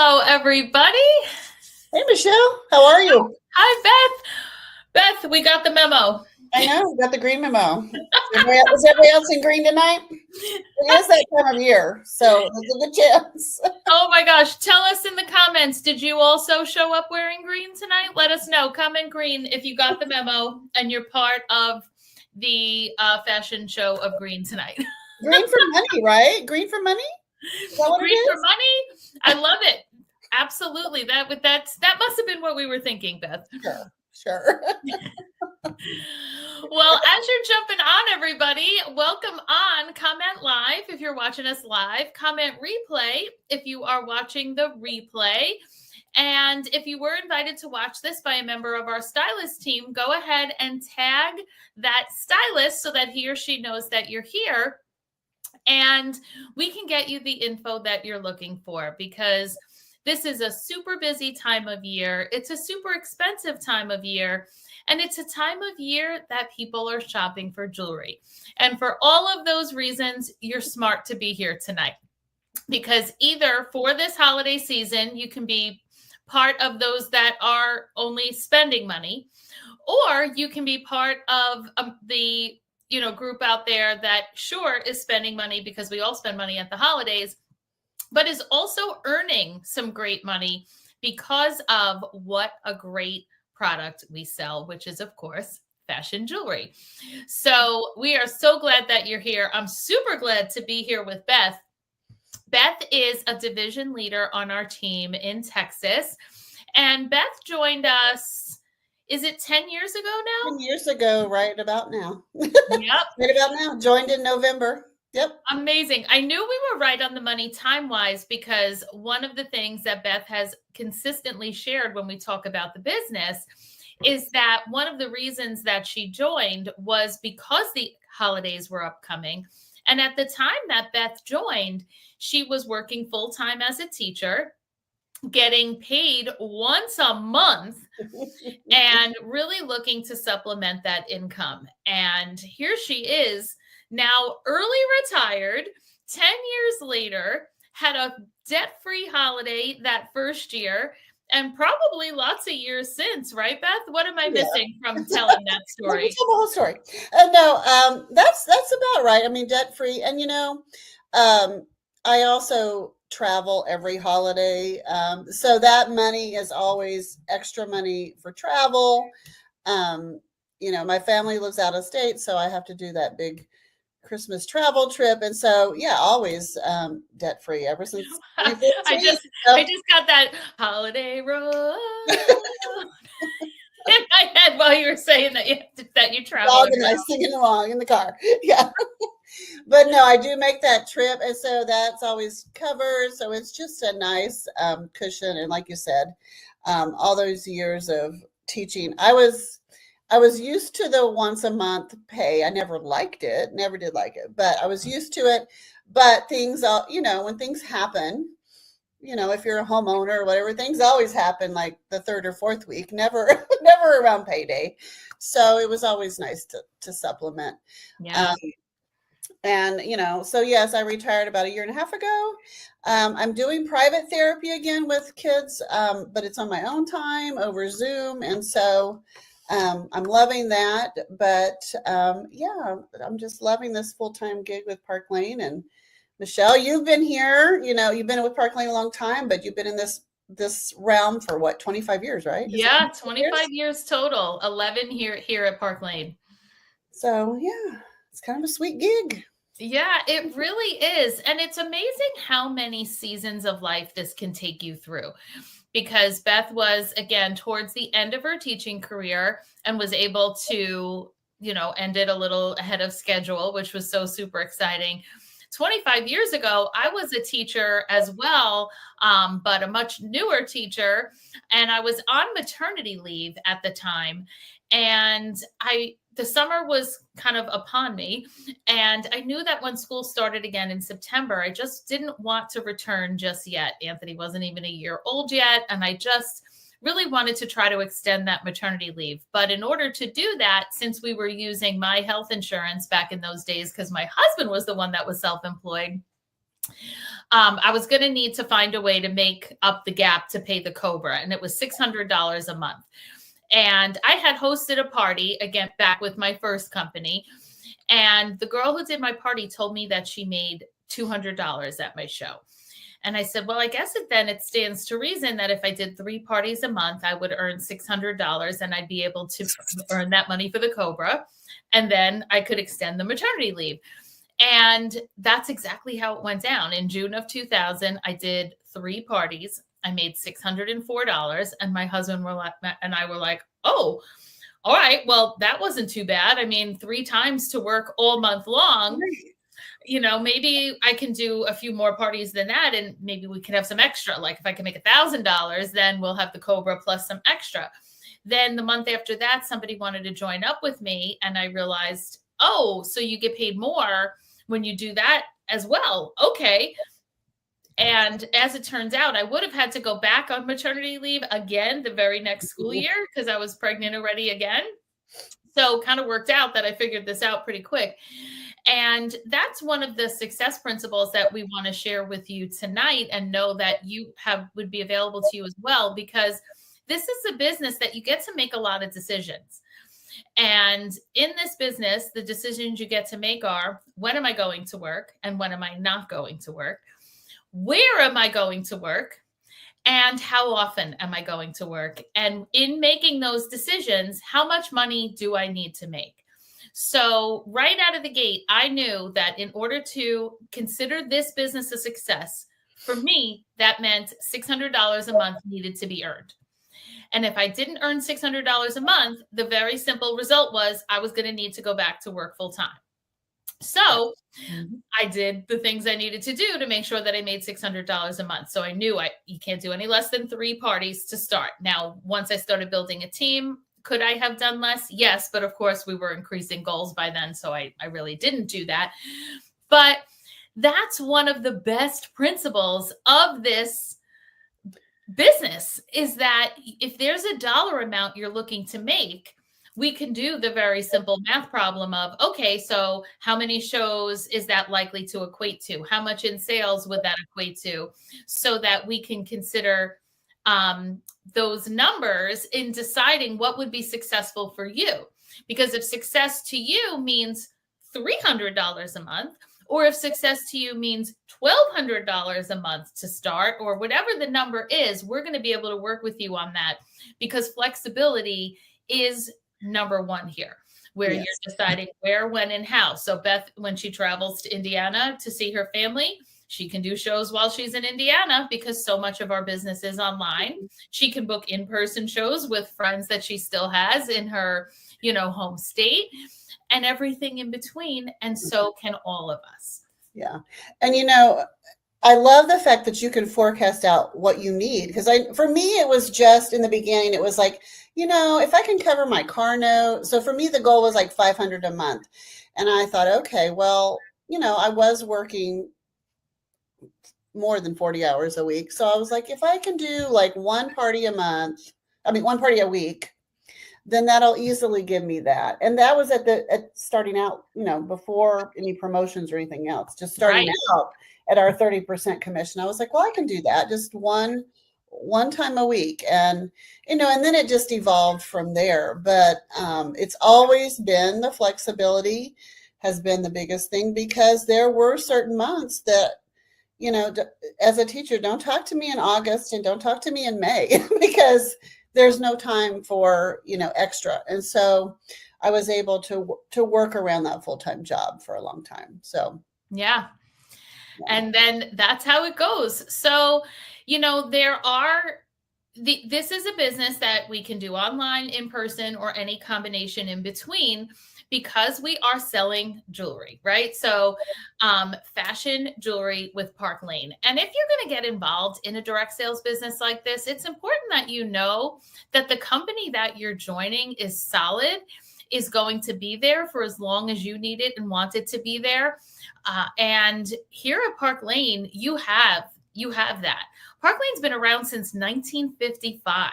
Hello, everybody. Hey, Michelle, how are you? Hi, Beth. Beth, we got the memo. I know, we got the green memo. Is everybody else in green tonight? It is that time of year, so there's a good chance. Oh my gosh. Tell us in the comments, did you also show up wearing green tonight? Let us know. Comment green if you got the memo and you're part of the fashion show of green tonight. Green for money, right? Green for money? Is that what it Green for is? money? I love it. Absolutely. That must have been what we were thinking, Beth. Sure. Well, as you're jumping on, everybody, welcome on. Comment live if you're watching us live. Comment replay if you are watching the replay. And if you were invited to watch this by a member of our stylist team, go ahead and tag that stylist so that he or she knows that you're here. And we can get you the info that you're looking for, because this is a super busy time of year. It's a super expensive time of year. And it's a time of year that people are shopping for jewelry. And for all of those reasons, you're smart to be here tonight. Because either for this holiday season, you can be part of those that are only spending money, or you can be part of the group out there that sure is spending money, because we all spend money at the holidays, but is also earning some great money because of what a great product we sell, which is, of course, fashion jewelry. So we are so glad that you're here. I'm super glad to be here with Beth. Beth is a division leader on our team in Texas. And Beth joined us, is it 10 years ago now? 10 years ago, right about now. Yep. Right about now. Joined in November. Yep. Amazing. I knew we were right on the money time-wise, because one of the things that Beth has consistently shared when we talk about the business is that one of the reasons that she joined was because the holidays were upcoming. And at the time that Beth joined, she was working full-time as a teacher, getting paid once a month, and really looking to supplement that income. And here she is, now early retired, 10 years later, had a debt-free holiday that first year, and probably lots of years since, right, Beth? What am I missing from telling that story? Tell the whole story. No, that's about right. I mean, debt-free. And, I also travel every holiday. So that money is always extra money for travel. My family lives out of state, so I have to do that big Christmas travel trip. And so, yeah, always debt-free ever since. I just got that holiday road in my head while you were saying that you travel. Dog and I singing along in the car. Yeah. But no, I do make that trip, and so that's always covered. So it's just a nice cushion. And like you said, all those years of teaching, I was used to the once a month pay. I never liked it, never did like it, but I was used to it. But things, when things happen, if you're a homeowner or whatever, things always happen like the third or fourth week, never around payday. So it was always nice to supplement. Yeah. So yes, I retired about a year and a half ago. I'm doing private therapy again with kids, but it's on my own time over Zoom. And so I'm loving that. But yeah, I'm just loving this full-time gig with Park Lane. And Michelle, you've been here, you've been with Park Lane a long time, but you've been in this realm for what, 25 years, right? Yeah, 25 years total, 11 here at Park Lane. So yeah, it's kind of a sweet gig. Yeah, it really is. And it's amazing how many seasons of life this can take you through, because Beth was, again, towards the end of her teaching career and was able to, end it a little ahead of schedule, which was so super exciting. 25 years ago, I was a teacher as well, but a much newer teacher. And I was on maternity leave at the time. And the summer was kind of upon me. And I knew that when school started again in September, I just didn't want to return just yet. Anthony wasn't even a year old yet. And I just really wanted to try to extend that maternity leave. But in order to do that, since we were using my health insurance back in those days, because my husband was the one that was self-employed, I was going to need to find a way to make up the gap to pay the Cobra, and it was $600 a month. And I had hosted a party, again, back with my first company. And the girl who did my party told me that she made $200 at my show. And I said, well, I guess it stands to reason that if I did 3 parties a month, I would earn $600 and I'd be able to earn that money for the Cobra. And then I could extend the maternity leave. And that's exactly how it went down. In June of 2000, I did 3 parties. I made $604. And my husband and I were like, oh, all right, well, that wasn't too bad. I mean, 3 times to work all month long. Maybe I can do a few more parties than that, and maybe we can have some extra. Like if I can make $1,000, then we'll have the Cobra plus some extra. Then the month after that, somebody wanted to join up with me, and I realized, oh, so you get paid more when you do that as well. Okay. And as it turns out, I would have had to go back on maternity leave again the very next school year because I was pregnant already again. So kind of worked out that I figured this out pretty quick. And that's one of the success principles that we want to share with you tonight, and know that would be available to you as well, because this is a business that you get to make a lot of decisions. And in this business, the decisions you get to make are, when am I going to work and when am I not going to work? Where am I going to work? And how often am I going to work? And in making those decisions, how much money do I need to make? So right out of the gate, I knew that in order to consider this business a success, for me, that meant $600 a month needed to be earned. And if I didn't earn $600 a month, the very simple result was I was going to need to go back to work full time. So I did the things I needed to do to make sure that I made $600 a month. So I knew you can't do any less than 3 parties to start. Now, once I started building a team, could I have done less? Yes. But of course, we were increasing goals by then. So I really didn't do that. But that's one of the best principles of this business, is that if there's a dollar amount you're looking to make, we can do the very simple math problem of, okay, so how many shows is that likely to equate to? How much in sales would that equate to? So that we can consider those numbers in deciding what would be successful for you. Because if success to you means $300 a month, or if success to you means $1,200 a month to start, or whatever the number is, we're going to be able to work with you on that, because flexibility is number one here, where you're deciding where, when, and how. So Beth, when she travels to Indiana to see her family, she can do shows while she's in Indiana because so much of our business is online. She can book in-person shows with friends that she still has in her, home state, and everything in between. And so can all of us. Yeah. And, I love the fact that you can forecast out what you need, because for me, it was just in the beginning, it was like, if I can cover my car note. So for me, the goal was like $500 a month. And I thought, okay, well, I was working more than 40 hours a week. So I was like, if I can do like 1 party a week, then that'll easily give me that. And that was at starting out, before any promotions or anything else, just starting out at our 30% commission. I was like, well, I can do that just one time a week. And, and then it just evolved from there. But it's always been the flexibility has been the biggest thing, because there were certain months that, as a teacher, don't talk to me in August and don't talk to me in May because there's no time for, extra. And so I was able to work around that full-time job for a long time. So, yeah. And then that's how it goes. So, this is a business that we can do online, in person, or any combination in between, because we are selling jewelry, right? So fashion jewelry with Park Lane. And if you're going to get involved in a direct sales business like this, it's important that you know that the company that you're joining is solid, is going to be there for as long as you need it and want it to be there. And here at Park Lane, you have that. Park Lane's been around since 1955.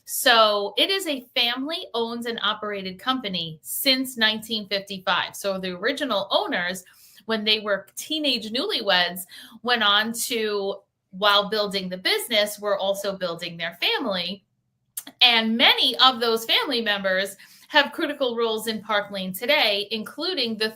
So it is a family-owned and operated company since 1955. So the original owners, when they were teenage newlyweds, went on to, while building the business, were also building their family. And many of those family members have critical roles in Park Lane today, including the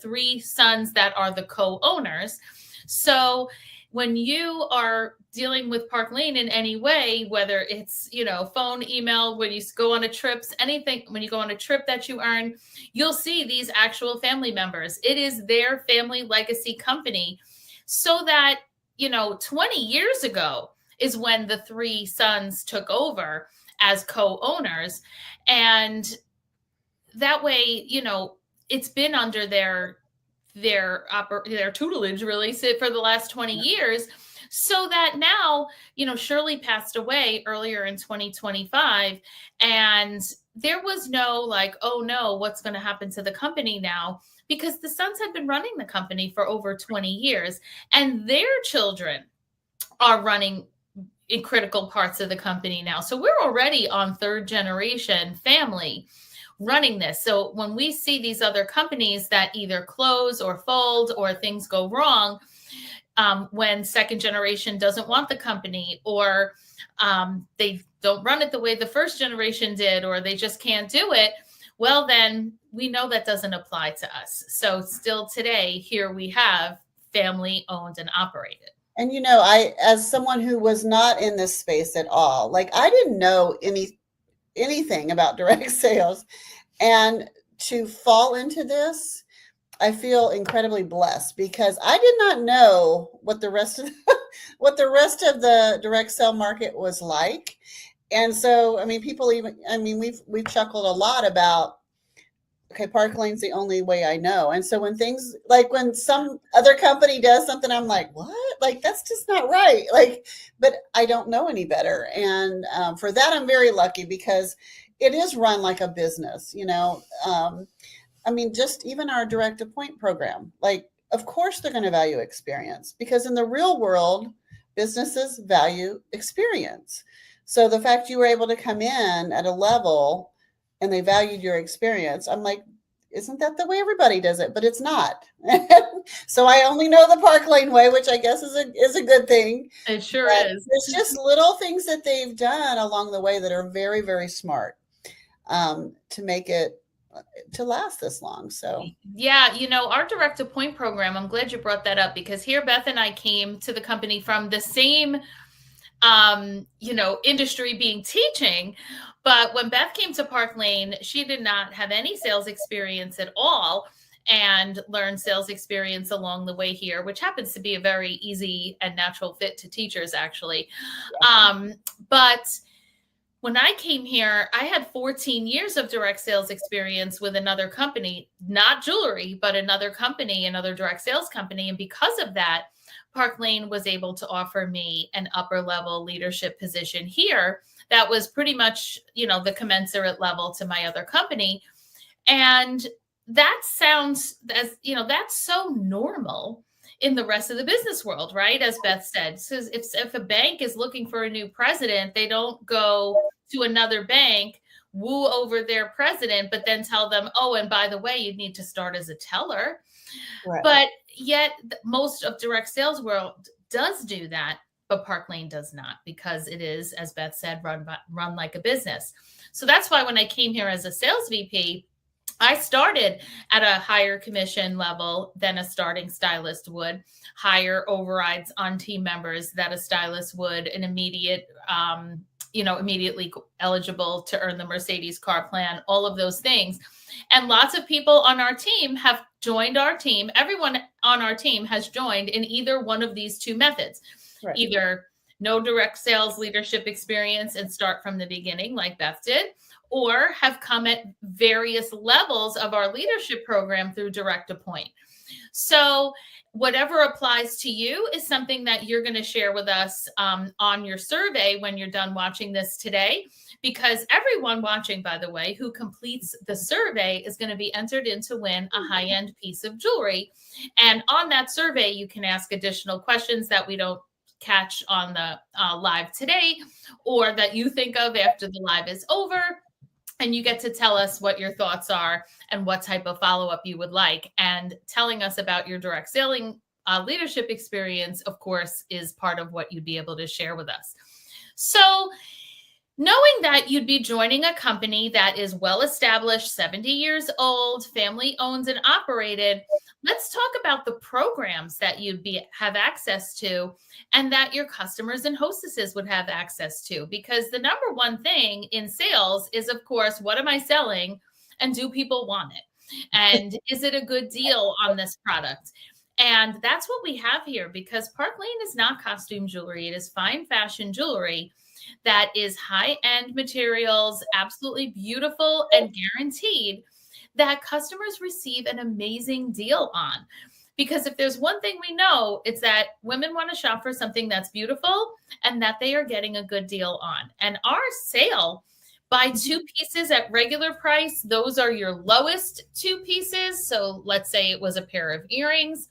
three sons that are the co-owners. So when you are dealing with Park Lane in any way, whether it's, phone, email, when you go on a trip, anything, when you go on a trip that you earn, you'll see these actual family members. It is their family legacy company. So that, 20 years ago is when the three sons took over as co-owners. And that way, it's been under their tutelage really for the last 20 years. So that now, Shirley passed away earlier in 2025, and there was no like, oh no, what's going to happen to the company now? Because the sons had been running the company for over 20 years, and their children are running in critical parts of the company now. So we're already on third generation family running this. So when we see these other companies that either close or fold or things go wrong, when second generation doesn't want the company, or they don't run it the way the first generation did, or they just can't do it, well, then we know that doesn't apply to us. So still today, here we have family owned and operated. And I, as someone who was not in this space at all, like I didn't know anything about direct sales, and to fall into this, I feel incredibly blessed, because I did not know what the rest of the direct sale market was like. And so, we've chuckled a lot about, okay, Park Lane's the only way I know. And so when things like when some other company does something, I'm like, what? Like, that's just not right. Like, but I don't know any better. And for that, I'm very lucky, because it is run like a business, just even our direct appoint program, like, of course they're going to value experience, because in the real world, businesses value experience. So the fact you were able to come in at a level and they valued your experience, I'm like, isn't that the way everybody does it? But it's not. So I only know the Park Lane way, which I guess is a good thing. It sure is. There's just little things that they've done along the way that are very, very smart, to make it to last this long. So yeah, our direct appoint program, I'm glad you brought that up, because here Beth and I came to the company from the same industry, being teaching. But when Beth came to Park Lane, she did not have any sales experience at all, and learned sales experience along the way here, which happens to be a very easy and natural fit to teachers, actually. But when I came here, I had 14 years of direct sales experience with another company, not jewelry, but another company, another direct sales company. And because of that, Park Lane was able to offer me an upper level leadership position here that was pretty much, the commensurate level to my other company. And that sounds that's so normal in the rest of the business world, right? As Beth said, so if a bank is looking for a new president, they don't go to another bank, woo over their president, but then tell them, oh, and by the way, you need to start as a teller. Right. But yet most of direct sales world does do that, but Park Lane does not, because it is, as Beth said, run like a business. So that's why when I came here as a sales VP, I started at a higher commission level than a starting stylist would, higher overrides on team members that a stylist would, an immediately eligible to earn the Mercedes car plan, all of those things. And lots of people on our team have joined our team. Everyone on our team has joined in either one of these two methods, right. Either no direct sales leadership experience and start from the beginning like Beth did, or have come at various levels of our leadership program through direct appoint. So whatever applies to you is something that you're going to share with us on your survey when you're done watching this today, because everyone watching, by the way, who completes the survey is going to be entered in to win a high-end piece of jewelry. And on that survey, you can ask additional questions that we don't catch on the live today, or that you think of after the live is over. And you get to tell us what your thoughts are and what type of follow-up you would like. And telling us about your direct selling leadership experience, of course, is part of what you'd be able to share with us. So, knowing that you'd be joining a company that is well established, 70 years old, family owned and operated, let's talk about the programs that you'd have access to and that your customers and hostesses would have access to. Because the number one thing in sales is, of course, what am I selling and do people want it? And is it a good deal on this product? And that's what we have here, because Park Lane is not costume jewelry. It is fine fashion jewelry that is high-end materials, absolutely beautiful and guaranteed, that customers receive an amazing deal on. Because if there's one thing we know, it's that women want to shop for something that's beautiful and that they are getting a good deal on. And our sale, buy 2 pieces at regular price, those are your lowest 2 pieces. So let's say it was a pair of earrings.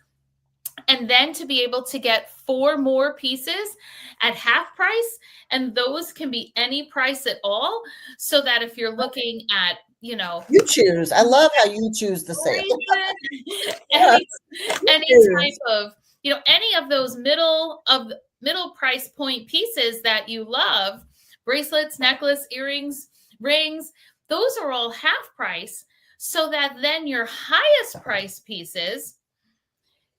And then to be able to get 4 more pieces at half price, and those can be any price at all. So that if you're looking at, you choose. I love how you choose the sale. any type of, any of those middle price point pieces that you love, bracelets, necklace, earrings, rings, those are all half price. So that then your highest price pieces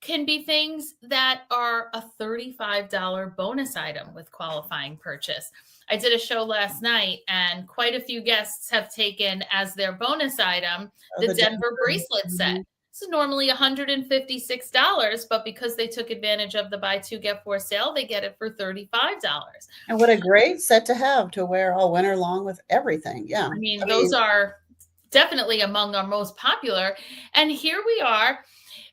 can be things that are a $35 bonus item with qualifying purchase. I did a show last night, and quite a few guests have taken as their bonus item the Denver bracelet set. This is normally $156, but because they took advantage of the buy 2 get 4 sale, they get it for $35. And what a great set to have to wear all winter long with everything. Yeah. I mean, those are definitely among our most popular. And here we are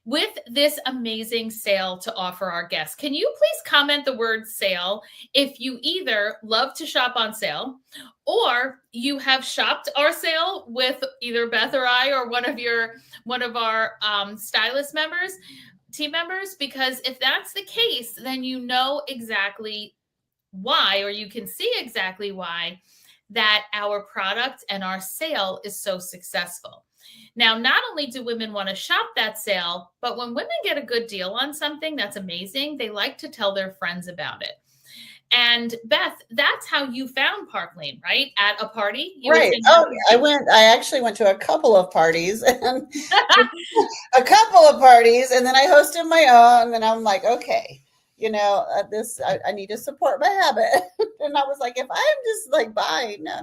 with this amazing sale to offer our guests. Can you please comment the word sale if you either love to shop on sale, or you have shopped our sale with either Beth or I, or one of our stylist members, team members? Because if that's the case, then you know exactly why, or you can see exactly why, that our product and our sale is so successful. Now, not only do women want to shop that sale, but when women get a good deal on something that's amazing, they like to tell their friends about it. And Beth, that's how you found Park Lane, right? At a party? Right. Oh, I actually went to a couple of parties and then I hosted my own, and I'm like, okay, I need to support my habit. And I was like, if I'm just like buying, no,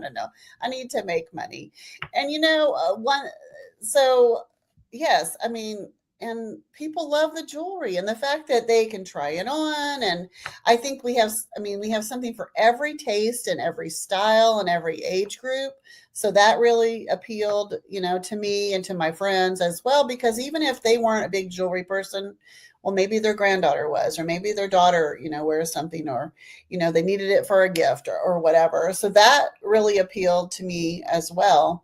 I need to make money. And so yes, I mean, and people love the jewelry and the fact that they can try it on. And I think we have something for every taste and every style and every age group. So that really appealed, to me and to my friends as well, because even if they weren't a big jewelry person, well, maybe their granddaughter was, or maybe their daughter, wears something, or, they needed it for a gift or whatever. So that really appealed to me as well.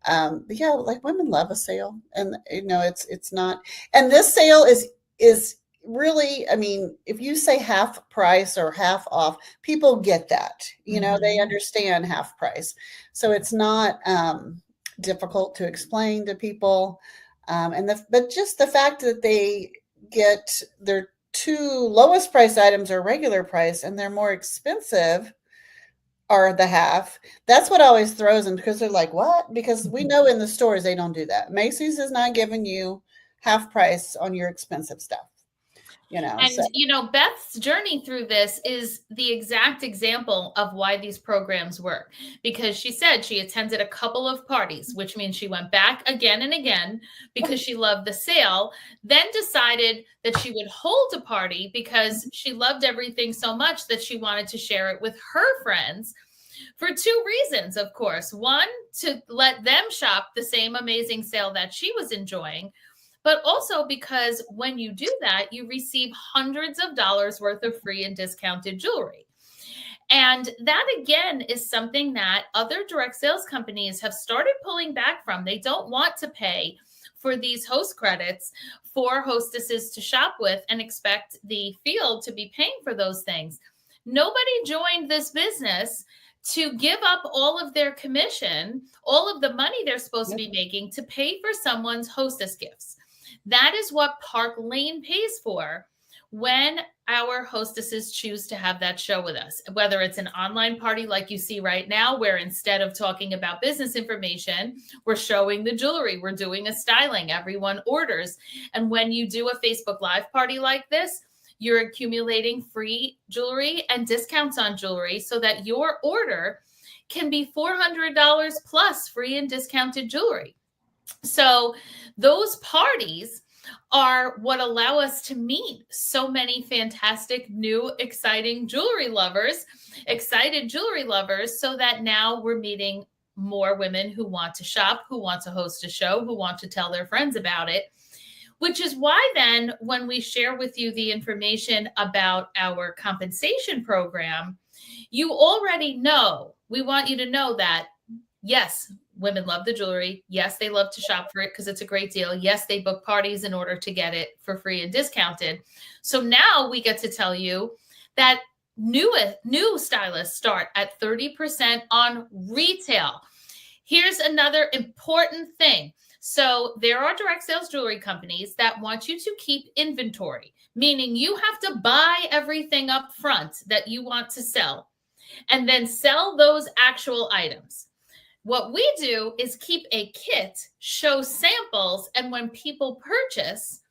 But yeah, like women love a sale, and it's not, and this sale is really, I mean, if you say half price or half off, people get that, they understand half price. So it's not difficult to explain to people. But just the fact that they get their 2 lowest price items are regular price and they're more expensive are the half. That's what always throws them, because they're like, what? Because we know in the stores they don't do that. Macy's is not giving you half price on your expensive stuff. And Beth's journey through this is the exact example of why these programs work, because she said she attended a couple of parties, which means she went back again and again because she loved the sale, then decided that she would hold a party because she loved everything so much that she wanted to share it with her friends. For 2 reasons, of course. One, to let them shop the same amazing sale that she was enjoying, but also because when you do that, you receive hundreds of dollars worth of free and discounted jewelry. And that, again, is something that other direct sales companies have started pulling back from. They don't want to pay for these host credits for hostesses to shop with and expect the field to be paying for those things. Nobody joined this business to give up all of their commission, all of the money they're supposed to be making to pay for someone's hostess gifts. That is what Park Lane pays for when our hostesses choose to have that show with us, whether it's an online party like you see right now, where instead of talking about business information, we're showing the jewelry, we're doing a styling, everyone orders. And when you do a Facebook Live party like this, you're accumulating free jewelry and discounts on jewelry so that your order can be $400 plus free and discounted jewelry. So those parties are what allow us to meet so many fantastic, new, exciting jewelry lovers, excited jewelry lovers, so that now we're meeting more women who want to shop, who want to host a show, who want to tell their friends about it. Which is why then when we share with you the information about our compensation program, you already know, we want you to know that, yes, women love the jewelry. Yes, they love to shop for it because it's a great deal. Yes, they book parties in order to get it for free and discounted. So now we get to tell you that new stylists start at 30% on retail. Here's another important thing. So there are direct sales jewelry companies that want you to keep inventory, meaning you have to buy everything up front that you want to sell and then sell those actual items. What we do is keep a kit, show samples, and when people purchase,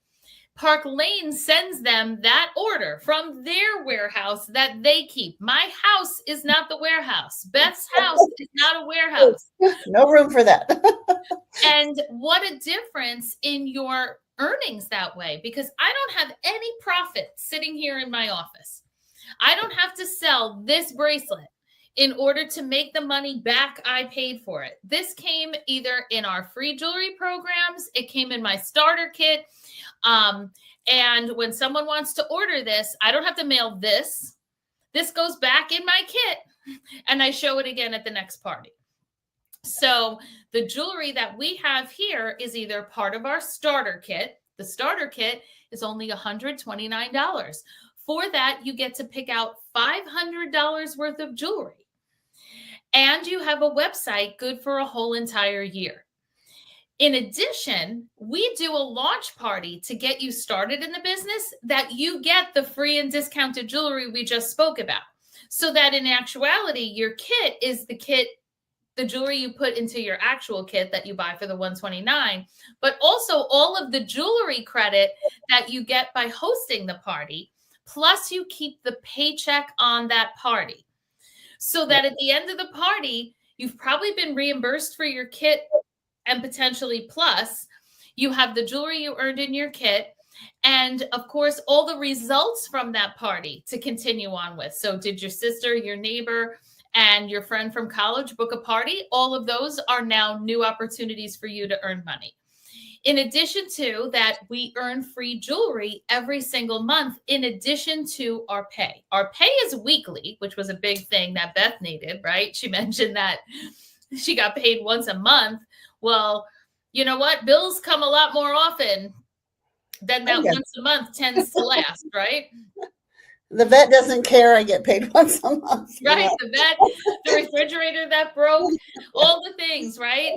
Park Lane sends them that order from their warehouse that they keep. My house is not the warehouse. Beth's house is not a warehouse. No room for that. And what a difference in your earnings that way, because I don't have any profit sitting here in my office. I don't have to sell this bracelet in order to make the money back I paid for it. This came either in our free jewelry programs, it came in my starter kit. And when someone wants to order this, I don't have to mail this. This goes back in my kit and I show it again at the next party. So the jewelry that we have here is either part of our starter kit. The starter kit is only $129. For that, you get to pick out $500 worth of jewelry. And you have a website good for a whole entire year. In addition, we do a launch party to get you started in the business that you get the free and discounted jewelry we just spoke about. So that in actuality, your kit is the kit, the jewelry you put into your actual kit that you buy for the $129, but also all of the jewelry credit that you get by hosting the party, plus you keep the paycheck on that party. So that at the end of the party, you've probably been reimbursed for your kit and potentially plus you have the jewelry you earned in your kit. And of course, all the results from that party to continue on with. So did your sister, your neighbor, and your friend from college book a party? All of those are now new opportunities for you to earn money. In addition to that, we earn free jewelry every single month in addition to our pay. Our pay is weekly, which was a big thing that Beth needed, right? She mentioned that she got paid once a month. Well, you know what? Bills come a lot more often than that once a month tends to last, right? The vet doesn't care. I get paid once a month. Right. The vet, the refrigerator that broke, all the things, right?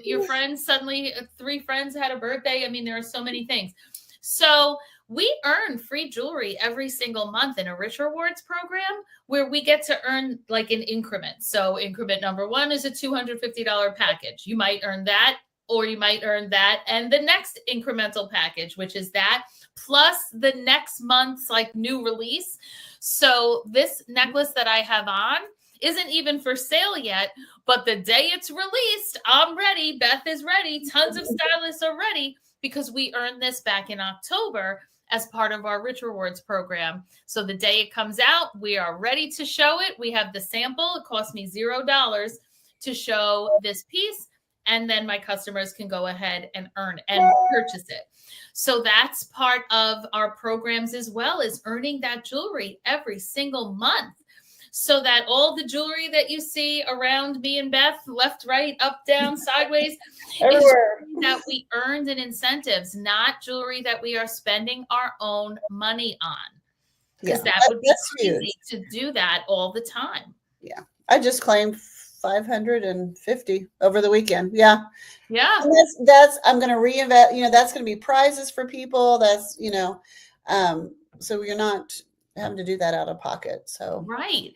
Your friends suddenly, 3 friends had a birthday. I mean, there are so many things. So we earn free jewelry every single month in a Rich Rewards program where we get to earn like an increment. So increment number 1 is a $250 package. You might earn that, or you might earn that and the next incremental package, which is that plus the next month's like new release. So this necklace that I have on isn't even for sale yet, but the day it's released, I'm ready. Beth is ready. Tons of stylists are ready because we earned this back in October as part of our Rich Rewards program. So the day it comes out, we are ready to show it. We have the sample. It cost me $0 to show this piece. And then my customers can go ahead and earn and purchase it. So that's part of our programs as well, is earning that jewelry every single month. So that all the jewelry that you see around me and Beth, left, right, up, down, sideways, is that we earned in incentives, not jewelry that we are spending our own money on. Because that would be crazy to do that all the time. Yeah. I just claimed 550 over the weekend. Yeah. Yeah. And that's I'm going to reinvest, that's going to be prizes for people. That's, so you're not having to do that out of pocket. So, Right.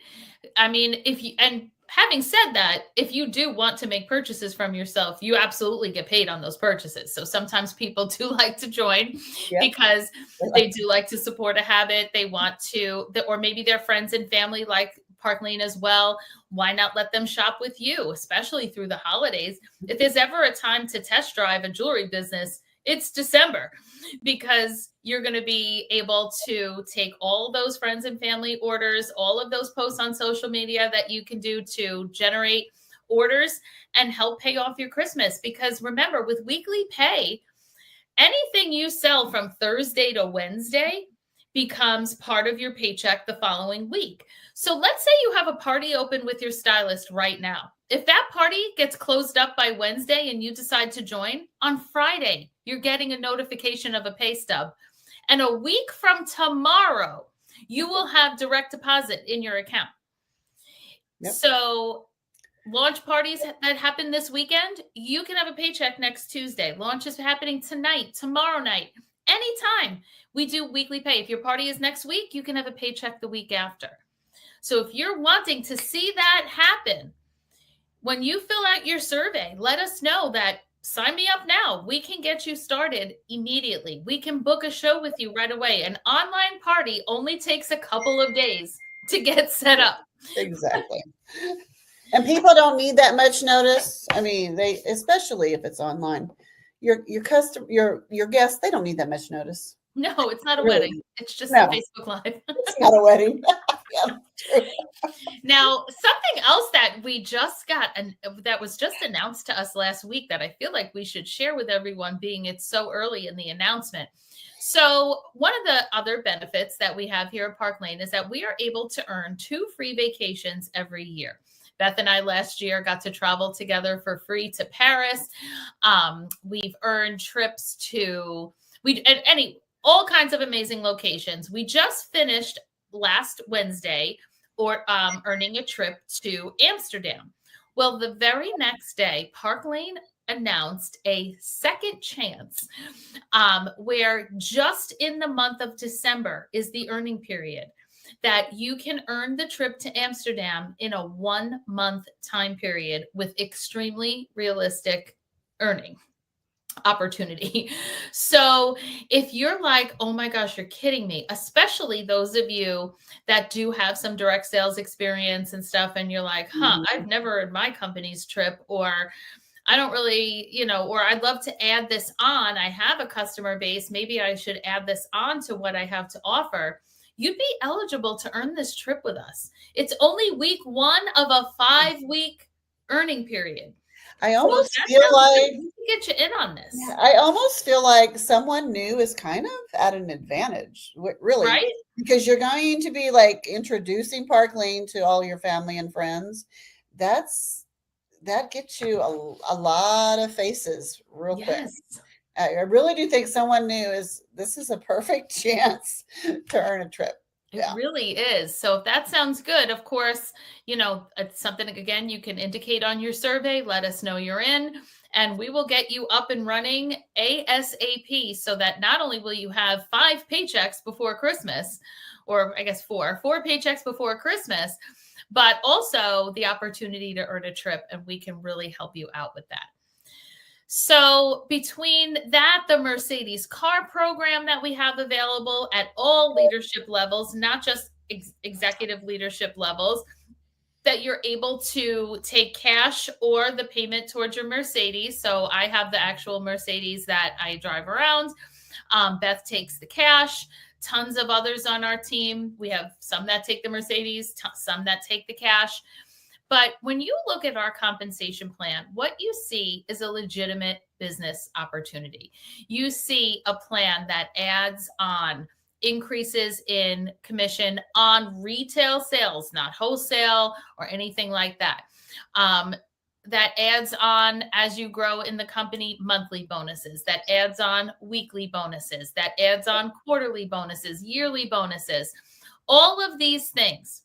I mean, and having said that, if you do want to make purchases from yourself, you absolutely get paid on those purchases. So sometimes people do like to join yeah. because they do like to support a habit. They want to, or maybe their friends and family like Park Lane as well. Why not let them shop with you, especially through the holidays? If there's ever a time to test drive a jewelry business, it's December, because you're going to be able to take all those friends and family orders, all of those posts on social media that you can do to generate orders and help pay off your Christmas. Because remember, with weekly pay, anything you sell from Thursday to Wednesday becomes part of your paycheck the following week. So let's say you have a party open with your stylist right now. If that party gets closed up by Wednesday and you decide to join, on Friday, you're getting a notification of a pay stub. And a week from tomorrow, you will have direct deposit in your account. Yep. So launch parties that happen this weekend, you can have a paycheck next Tuesday. Launch is happening tonight, tomorrow night, anytime. We do weekly pay. If your party is next week, you can have a paycheck the week after. So if you're wanting to see that happen, when you fill out your survey, let us know that sign me up now. We can get you started immediately. We can book a show with you right away. An online party only takes a couple of days to get set up. Exactly. And people don't need that much notice. I mean, especially if it's online, your guests, they don't need that much notice. No, it's not a wedding. It's just a Facebook Live. It's not a wedding. Yeah, true. Now, something else that we just got and that was just announced to us last week that I feel like we should share with everyone, being it's so early in the announcement. So one of the other benefits that we have here at Park Lane is that we are able to earn 2 free vacations every year. Beth and I last year got to travel together for free to Paris. We've earned trips to all kinds of amazing locations. We just finished last Wednesday earning a trip to Amsterdam. Well, the very next day, Park Lane announced a second chance where just in the month of December is the earning period that you can earn the trip to Amsterdam in a 1-month time period with extremely realistic earning opportunity. So if you're like, oh my gosh, you're kidding me, especially those of you that do have some direct sales experience and stuff, and you're like, I've never earned my company's trip, or I don't really, or I'd love to add this on. I have a customer base. Maybe I should add this on to what I have to offer. You'd be eligible to earn this trip with us. It's only week 1 of a 5-week earning period. I almost feel like we can get you in on this. Yeah, I almost feel like someone new is kind of at an advantage, really, right? Because you're going to be like introducing Park Lane to all your family and friends. That gets you a lot of faces real quick. I really do think someone new this is a perfect chance to earn a trip. It really is. So if that sounds good, of course, it's something, again, you can indicate on your survey, let us know you're in, and we will get you up and running ASAP, so that not only will you have 5 paychecks before Christmas, or I guess 4 paychecks before Christmas, but also the opportunity to earn a trip, and we can really help you out with that. So between that, the Mercedes car program that we have available at all leadership levels, not just executive leadership levels, that you're able to take cash or the payment towards your Mercedes. So I have the actual Mercedes that I drive around. Beth takes the cash. Tons of others on our team. We have some that take the Mercedes, some that take the cash. But when you look at our compensation plan, what you see is a legitimate business opportunity. You see a plan that adds on increases in commission on retail sales, not wholesale or anything like that. That adds on, as you grow in the company, monthly bonuses, that adds on weekly bonuses, that adds on quarterly bonuses, yearly bonuses, all of these things.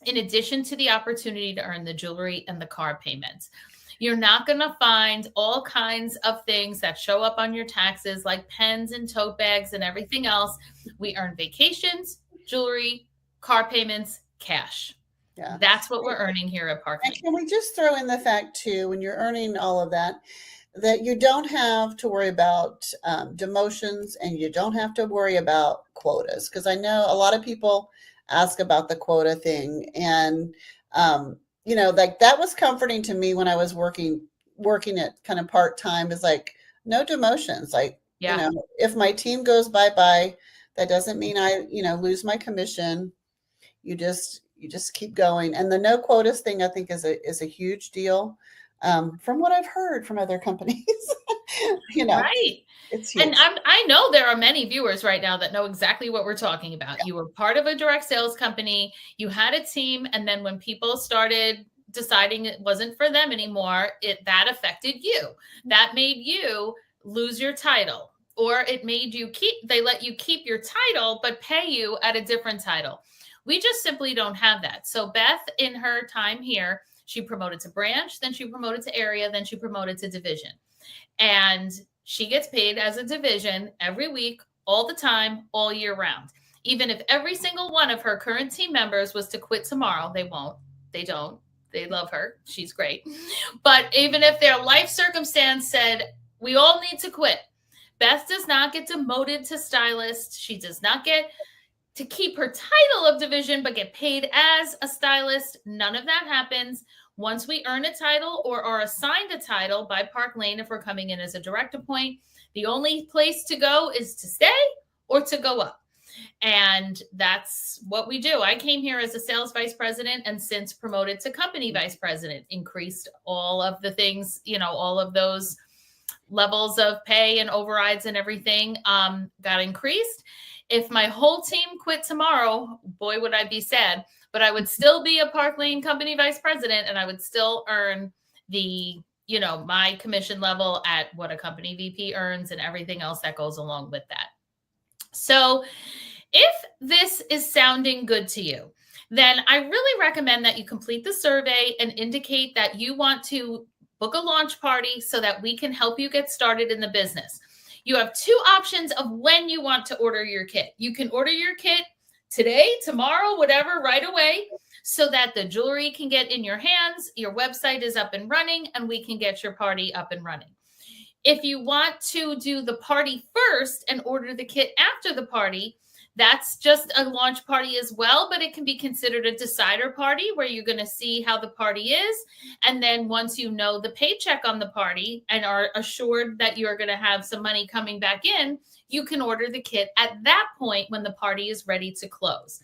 in addition to the opportunity to earn the jewelry and the car payments. You're not going to find all kinds of things that show up on your taxes, like pens and tote bags and everything else. We earn vacations, jewelry, car payments, cash. Yeah. That's what we're earning here at Park And Lane. can we just throw in the fact too, when you're earning all of that, that you don't have to worry about demotions, and you don't have to worry about quotas? Because I know a lot of people ask about the quota thing, and like that was comforting to me when I was working it kind of part time. Is like no demotions. Like Yeah. if my team goes bye bye, that doesn't mean I lose my commission. You just keep going. And the no quotas thing, I think, is a huge deal. From what I've heard from other companies, Right. it's And huge. I know there are many viewers right now that know exactly what we're talking about. You were part of a direct sales company, you had a team, and then when people started deciding it wasn't for them anymore, that affected you. That made you lose your title, or it made you they let you keep your title but pay you at a different title. We just simply don't have that. So Beth, in her time here, she promoted to branch, then she promoted to area, then she promoted to division. And she gets paid as a division every week, all the time, all year round. Even if every single one of her current team members was to quit tomorrow, they won't. They don't. They love her. She's great. But even if their life circumstance said, we all need to quit, Beth does not get demoted to stylist. She does not get to keep her title of division, but get paid as a stylist. None of that happens. Once we earn a title or are assigned a title by Park Lane, if we're coming in as a direct appoint, the only place to go is to stay or to go up. And that's what we do. I came here as a sales vice president, and since promoted to company vice president, increased all of the things, all of those levels of pay and overrides and everything got increased. If my whole team quit tomorrow, boy, would I be sad. But I would still be a Park Lane company vice president, and I would still earn the, my commission level at what a company VP earns and everything else that goes along with that. So if this is sounding good to you, then I really recommend that you complete the survey and indicate that you want to book a launch party so that we can help you get started in the business. You have two options of when you want to order your kit. You can order your kit today, tomorrow, whatever, right away, so that the jewelry can get in your hands, your website is up and running, and we can get your party up and running. If you want to do the party first and order the kit after the party, that's just a launch party as well, but it can be considered a decider party where you're going to see how the party is. And then once you know the paycheck on the party and are assured that you're going to have some money coming back in, you can order the kit at that point when the party is ready to close.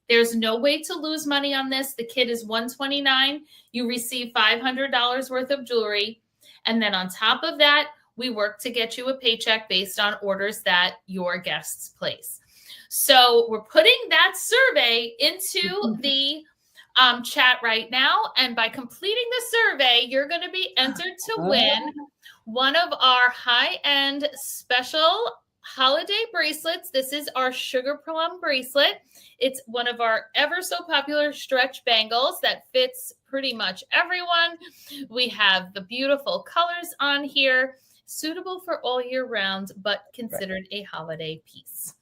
There's no way to lose money on this. The kit is $129. You receive $500 worth of jewelry. And then on top of that, we work to get you a paycheck based on orders that your guests place. So we're putting that survey into the chat right now. And by completing the survey, you're going to be entered to win one of our high-end special holiday bracelets. This is our sugar plum bracelet. It's one of our ever so popular stretch bangles that fits pretty much everyone. We have the beautiful colors on here, suitable for all year round, but considered a holiday piece.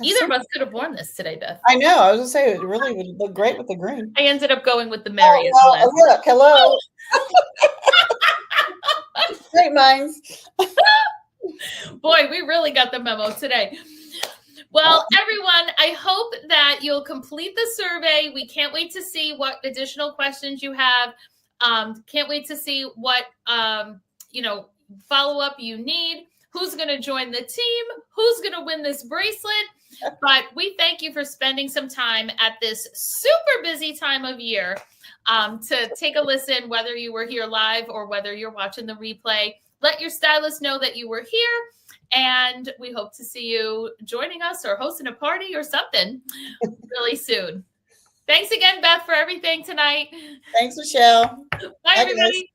Either of us could have worn this today, Beth. I know. I was going to say, it really would look great with the green. I ended up going with the merriest. Look, hello. Great minds. Boy, we really got the memo today. Well, everyone, I hope that you'll complete the survey. We can't wait to see what additional questions you have. Can't wait to see what, follow-up you need. Who's going to join the team? Who's going to win this bracelet? But we thank you for spending some time at this super busy time of year to take a listen, whether you were here live or whether you're watching the replay. Let your stylist know that you were here, and we hope to see you joining us or hosting a party or something really soon. Thanks again, Beth, for everything tonight. Thanks, Michelle. Bye, everybody.